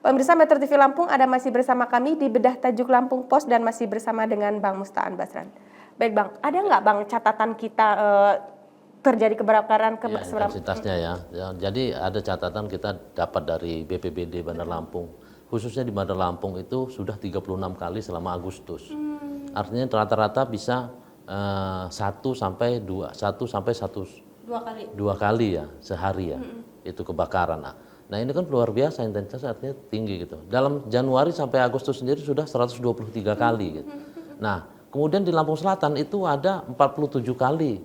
Pemirsa Metro TV Lampung, ada masih bersama kami di Bedah Tajuk Lampung Pos dan masih bersama dengan Bang Mustaan Basran. Baik Bang, ada nggak Bang catatan kita terjadi kebakaran intensitasnya ya. Jadi ada catatan kita dapat dari BPBD Bandar Lampung. Khususnya di Bandar Lampung itu sudah 36 kali selama Agustus. Artinya rata-rata bisa 1 sampai 2 kali ya sehari ya. Itu kebakaran. Nah ini kan luar biasa intensitasnya, artinya tinggi gitu. Dalam Januari sampai Agustus sendiri sudah 123 kali gitu. Nah kemudian di Lampung Selatan itu ada 47 kali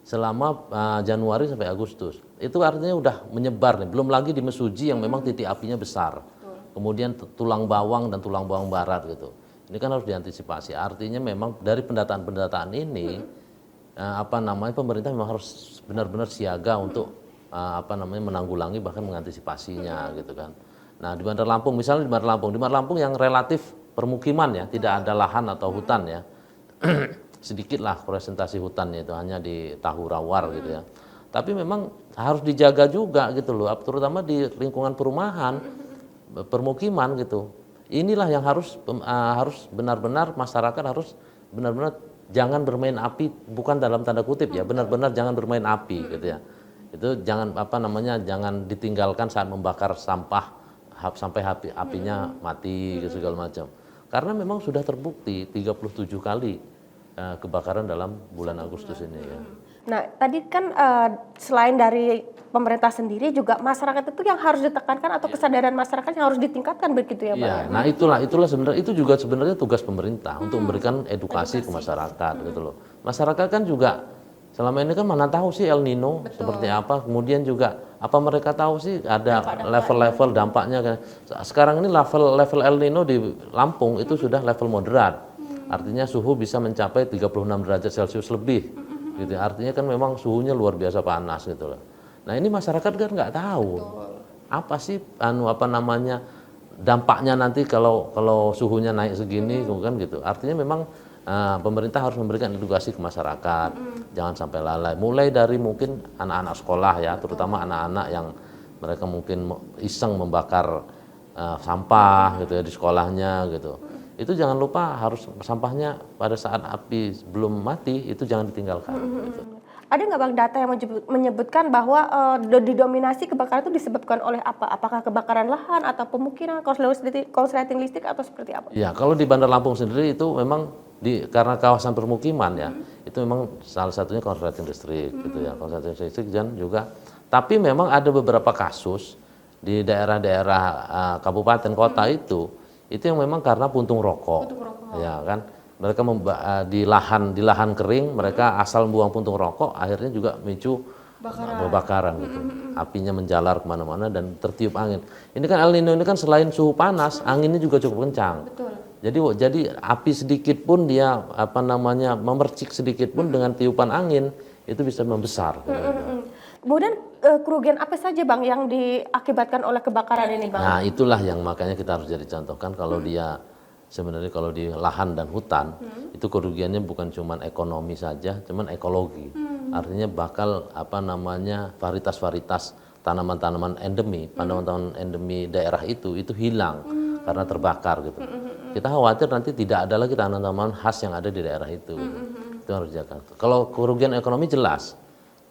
selama Januari sampai Agustus. Itu artinya udah menyebar nih. Belum lagi di Mesuji yang memang titik apinya besar. Kemudian Tulang Bawang dan Tulang Bawang Barat gitu. Ini kan harus diantisipasi. Artinya memang dari pendataan-pendataan ini pemerintah memang harus benar-benar siaga untuk menanggulangi bahkan mengantisipasinya gitu kan. Nah, di Bandar Lampung misalnya di Bandar Lampung yang relatif permukiman ya, tidak ada lahan atau hutan ya. Sedikit lah presentasi hutannya itu hanya di Tahurawar gitu ya. Tapi memang harus dijaga juga gitu loh, terutama di lingkungan perumahan, permukiman gitu. Inilah yang harus benar-benar masyarakat harus benar-benar jangan bermain api, bukan dalam tanda kutip ya, benar-benar jangan bermain api gitu ya. Itu jangan jangan ditinggalkan saat membakar sampah sampai apinya mati gitu, segala macam. Karena memang sudah terbukti 37 kali kebakaran dalam bulan Agustus ini ya. Nah tadi kan selain dari pemerintah sendiri juga masyarakat itu yang harus ditekankan atau kesadaran masyarakat yang harus ditingkatkan begitu ya Pak? Iya, nah itulah sebenarnya itu juga sebenarnya tugas pemerintah untuk memberikan edukasi ke masyarakat gitu loh. Masyarakat kan juga selama ini kan mana tahu sih El Nino seperti apa, kemudian juga apa mereka tahu sih ada level-level dampaknya kan. Sekarang ini level El Nino di Lampung itu sudah level moderat. Artinya suhu bisa mencapai 36 derajat Celcius lebih gitu. Artinya kan memang suhunya luar biasa panas gitu loh. Nah, ini masyarakat kan nggak tahu. Apa sih dampaknya nanti kalau suhunya naik segini kan gitu. Artinya memang pemerintah harus memberikan edukasi ke masyarakat. Jangan sampai lalai. Mulai dari mungkin anak-anak sekolah ya, terutama anak-anak yang mereka mungkin iseng membakar sampah gitu ya di sekolahnya gitu. Itu jangan lupa harus sampahnya pada saat api belum mati itu jangan ditinggalkan. Gitu. Ada nggak Bang data yang menyebutkan bahwa didominasi kebakaran itu disebabkan oleh apa? Apakah kebakaran lahan atau pemukiman, korsleting listrik atau seperti apa? Ya kalau di Bandar Lampung sendiri itu memang karena kawasan permukiman ya itu memang salah satunya korsleting listrik gitu ya, korsleting listrik dan juga. Tapi memang ada beberapa kasus di daerah-daerah kabupaten kota itu yang memang karena puntung rokok. Ya kan mereka di lahan kering mereka asal buang puntung rokok akhirnya juga memicu kebakaran gitu. Apinya menjalar kemana-mana dan tertiup angin. Ini kan El Nino ini kan selain suhu panas anginnya juga cukup kencang. Betul. Jadi api sedikit pun dia memercik sedikit pun dengan tiupan angin itu bisa membesar. Kemudian kerugian apa saja Bang yang diakibatkan oleh kebakaran ini Bang? Nah itulah yang makanya kita harus jadi contohkan kalau dia sebenarnya kalau di lahan dan hutan itu kerugiannya bukan cuma ekonomi saja, cuman ekologi. Artinya bakal varietas-varietas tanaman-tanaman endemi, tanaman-tanaman endemi daerah itu hilang karena terbakar gitu. Kita khawatir nanti tidak ada lagi tanaman-tanaman khas yang ada di daerah itu. Itu harus dijaga. Kalau kerugian ekonomi jelas.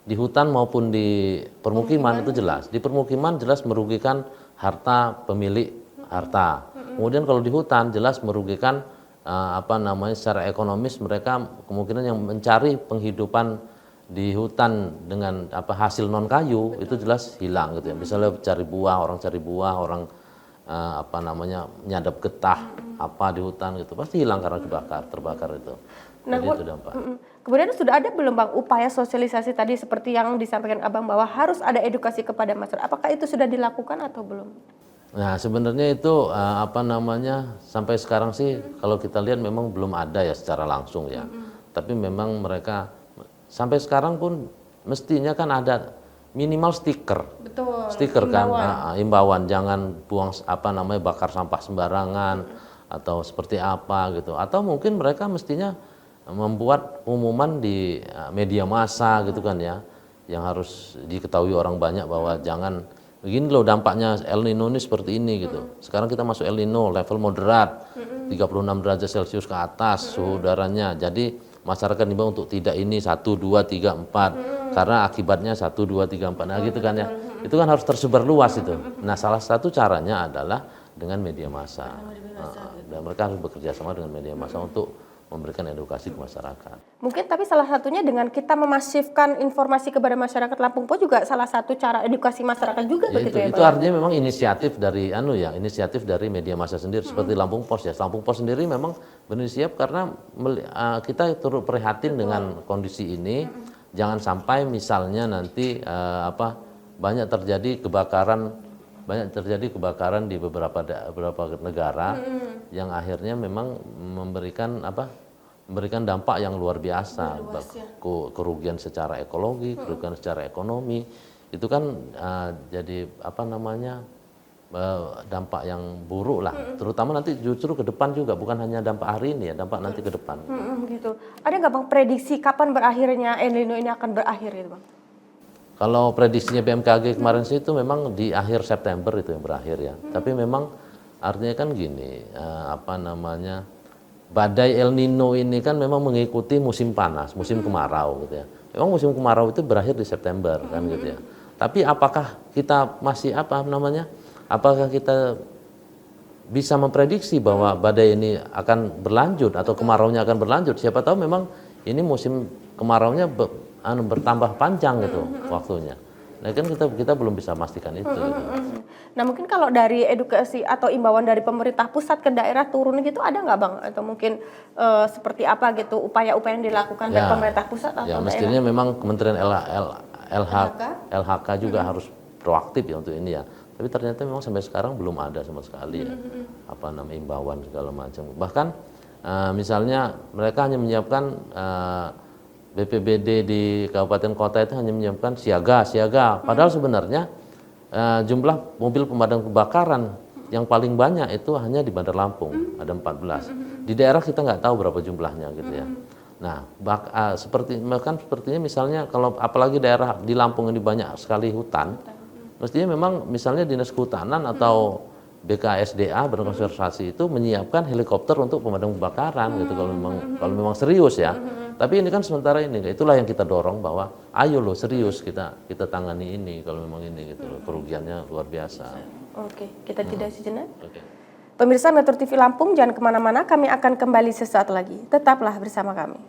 Di hutan maupun di permukiman itu jelas. Di permukiman jelas merugikan harta pemilik harta. Kemudian kalau di hutan jelas merugikan secara ekonomis mereka kemungkinan yang mencari penghidupan di hutan dengan hasil non kayu itu jelas hilang gitu ya. Misalnya orang cari buah, orang nyadap getah di hutan gitu pasti hilang karena terbakar itu. Nah, jadi itu dampak. Kemudian sudah ada belum Bang upaya sosialisasi tadi seperti yang disampaikan Abang bahwa harus ada edukasi kepada masyarakat. Apakah itu sudah dilakukan atau belum? Nah sebenarnya itu sampai sekarang sih kalau kita lihat memang belum ada ya secara langsung ya. Tapi memang mereka sampai sekarang pun mestinya kan ada minimal stiker. Betul. Stiker kan imbauan jangan buang bakar sampah sembarangan atau seperti apa gitu. Atau mungkin mereka mestinya membuat pengumuman di media massa gitu kan ya, yang harus diketahui orang banyak bahwa jangan begini loh dampaknya El Nino ini seperti ini gitu. Sekarang kita masuk El Nino level moderat, 36 derajat Celcius ke atas suhu udaranya. Jadi masyarakat diimbau untuk tidak ini 1, 2, 3, 4 karena akibatnya 1, 2, 3, 4. Nah gitu kan ya. Itu kan harus tersebar luas itu. Nah salah satu caranya adalah dengan media massa. Dan mereka harus bekerja sama dengan media massa untuk memberikan edukasi ke masyarakat. Mungkin tapi salah satunya dengan kita memasifkan informasi kepada masyarakat Lampung Po juga salah satu cara edukasi masyarakat juga Ya, begitu ya itu Bang? artinya memang inisiatif dari inisiatif dari media massa sendiri seperti Lampung Pos ya. Lampung Pos sendiri memang benar siap karena kita turut prihatin dengan kondisi ini. Jangan sampai misalnya nanti banyak terjadi kebakaran di beberapa negara yang akhirnya memang memberikan dampak yang luar biasa, kerugian secara ekologi, kerugian secara ekonomi, itu kan jadi dampak yang buruk lah, terutama nanti justru ke depan juga, bukan hanya dampak hari ini ya, dampak nanti ke depan. Gitu. Ada nggak Bang prediksi kapan berakhirnya El Nino ini akan berakhir gitu Bang? Kalau prediksinya BMKG kemarin sih itu memang di akhir September itu yang berakhir ya, tapi memang artinya kan gini, badai El Nino ini kan memang mengikuti musim panas, musim kemarau gitu ya. Memang musim kemarau itu berakhir di September kan gitu ya. Tapi apakah kita masih apakah kita bisa memprediksi bahwa badai ini akan berlanjut atau kemaraunya akan berlanjut? Siapa tahu memang ini musim kemaraunya bertambah panjang gitu waktunya. Nah kan kita belum bisa memastikan itu. Gitu. Nah mungkin kalau dari edukasi atau imbauan dari pemerintah pusat ke daerah turun gitu ada nggak Bang? Atau mungkin seperti apa gitu upaya-upaya yang dilakukan dari pemerintah pusat atau ya, daerah? mestinya memang Kementerian LHK juga harus proaktif ya untuk ini ya. Tapi ternyata memang sampai sekarang belum ada sama sekali ya imbauan segala macam. Bahkan misalnya mereka hanya menyiapkan BPBD di kabupaten kota itu hanya menyiapkan siaga. Padahal sebenarnya jumlah mobil pemadam kebakaran yang paling banyak itu hanya di Bandar Lampung, ada 14. Di daerah kita nggak tahu berapa jumlahnya gitu ya. Nah, sepertinya misalnya kalau apalagi daerah di Lampung ini banyak sekali hutan, mestinya memang misalnya Dinas Kehutanan atau BKSDA Badan Konservasi itu menyiapkan helikopter untuk pemadam kebakaran gitu kalau memang serius ya. Tapi ini kan sementara ini, itulah yang kita dorong bahwa ayo loh serius kita tangani ini kalau memang ini gitu loh, kerugiannya luar biasa. Oke, kita jeda sejenak. Oke. Pemirsa Metro TV Lampung jangan kemana-mana, kami akan kembali sesaat lagi. Tetaplah bersama kami.